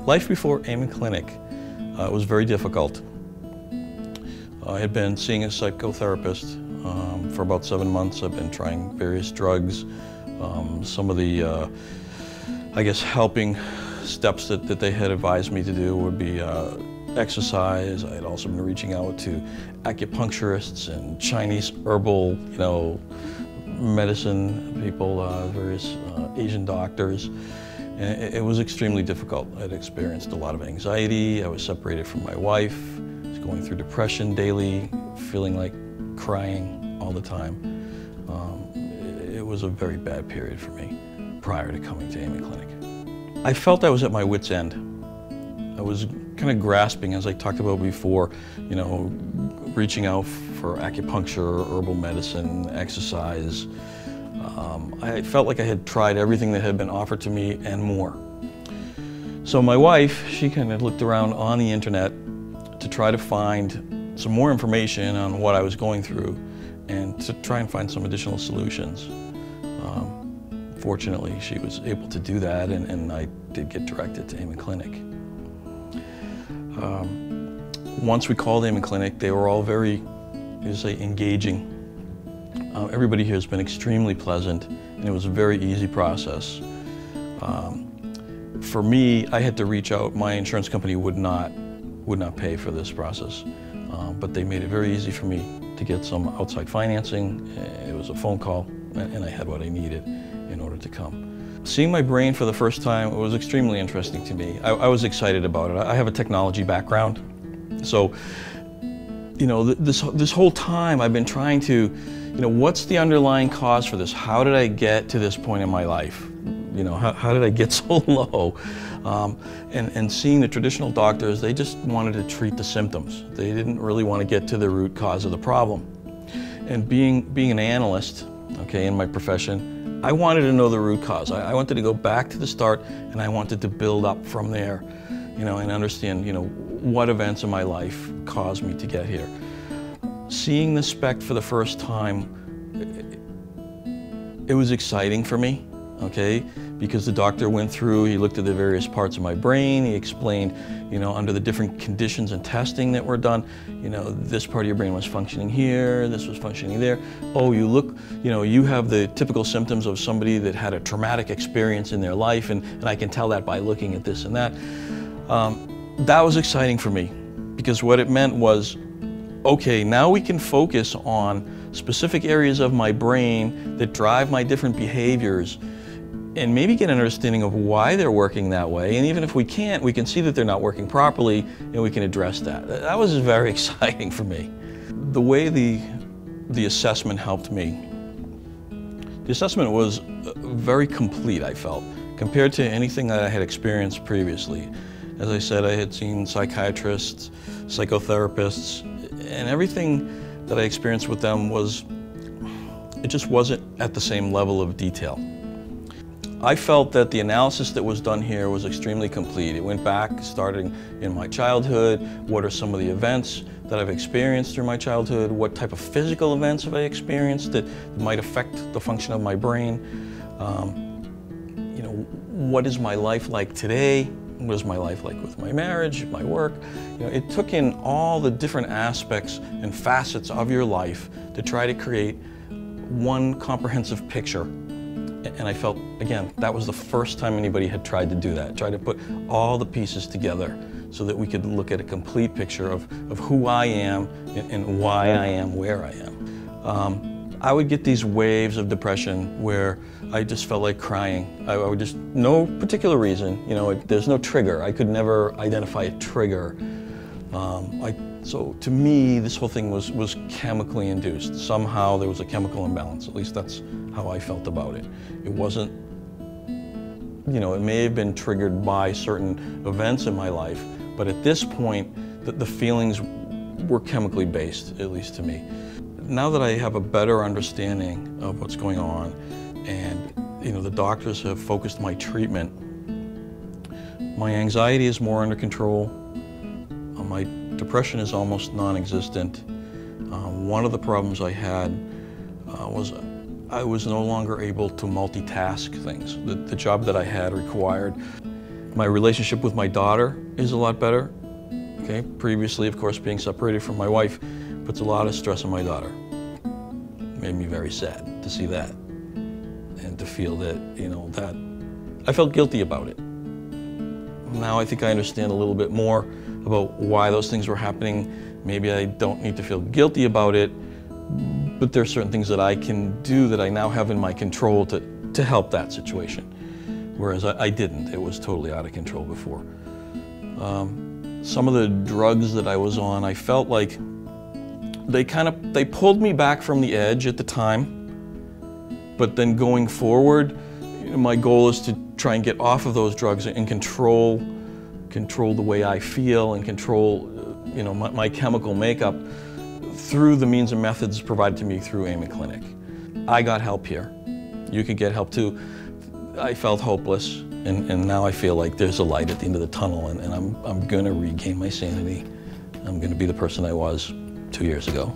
Life before Amen Clinic was very difficult. I had been seeing a psychotherapist for about 7 months. I've been trying various drugs. Some of the, I guess, helping steps that they had advised me to do would be exercise. I had also been reaching out to acupuncturists and Chinese herbal, medicine people, various Asian doctors. And it was extremely difficult. I'd experienced a lot of anxiety. I was separated from my wife. I was going through depression daily, feeling like crying all the time. It was a very bad period for me prior to coming to Amen Clinic. I felt I was at my wit's end. I was kind of grasping, as I talked about before, reaching out for acupuncture, herbal medicine, exercise. I felt like I had tried everything that had been offered to me and more. So my wife, she kind of looked around on the internet to try to find some more information on what I was going through and to try and find some additional solutions. Fortunately, she was able to do that, and I did get directed to Amen Clinic. Once we called Amen Clinic, they were all very, engaging. Everybody here has been extremely pleasant, and it was a very easy process. For me, I had to reach out. My insurance company would not pay for this process, but they made it very easy for me to get some outside financing. It was a phone call, and I had what I needed in order to come. Seeing my brain for the first time was extremely interesting to me. I was excited about it. I have a technology background, so this whole time I've been trying to, what's the underlying cause for this? How did I get to this point in my life? How did I get so low? And seeing the traditional doctors, they just wanted to treat the symptoms. They didn't really want to get to the root cause of the problem. And being an analyst, in my profession, I wanted to know the root cause. I wanted to go back to the start, and I wanted to build up from there, and understand, what events in my life caused me to get here. Seeing the spec for the first time, it was exciting for me, because the doctor went through, he looked at the various parts of my brain, he explained, under the different conditions and testing that were done, this part of your brain was functioning here, this was functioning there. Oh, you have the typical symptoms of somebody that had a traumatic experience in their life, and I can tell that by looking at this and that. That was exciting for me, because what it meant was, okay, now we can focus on specific areas of my brain that drive my different behaviors and maybe get an understanding of why they're working that way. And even if we can't, we can see that they're not working properly and we can address that. That was very exciting for me. The way the assessment helped me, the assessment was very complete, I felt, compared to anything that I had experienced previously. As I said, I had seen psychiatrists, psychotherapists, and everything that I experienced with them it just wasn't at the same level of detail. I felt that the analysis that was done here was extremely complete. It went back, starting in my childhood. What are some of the events that I've experienced through my childhood? What type of physical events have I experienced that might affect the function of my brain? What is my life like today? What is my life like with my marriage, my work? It took in all the different aspects and facets of your life to try to create one comprehensive picture. And I felt, again, that was the first time anybody had tried to do that, try to put all the pieces together so that we could look at a complete picture of who I am and why I am where I am. I would get these waves of depression where I just felt like crying. I would just, no particular reason, there's no trigger. I could never identify a trigger. So to me, this whole thing was chemically induced. Somehow there was a chemical imbalance. At least that's how I felt about it. It wasn't, it may have been triggered by certain events in my life, but at this point, the feelings were chemically based, at least to me. Now that I have a better understanding of what's going on, and the doctors have focused my treatment, my anxiety is more under control. My depression is almost non-existent. One of the problems I had was I was no longer able to multitask things. The job that I had required My relationship with my daughter is a lot better. Okay, previously, of course, being separated from my wife puts a lot of stress on my daughter. It made me very sad to see that and to feel that, you know, that I felt guilty about it. Now I think I understand a little bit more about why those things were happening. Maybe I don't need to feel guilty about it, but there's certain things that I can do that I now have in my control to help that situation. Whereas I didn't. It was totally out of control before. Some of the drugs that I was on, I felt like they pulled me back from the edge at the time, but then going forward, my goal is to try and get off of those drugs and control the way I feel and control, you know, my chemical makeup through the means and methods provided to me through Amen Clinic. I got help here. You can get help too. I felt hopeless, and now I feel like there's a light at the end of the tunnel, and I'm going to regain my sanity. I'm going to be the person I was 2 years ago.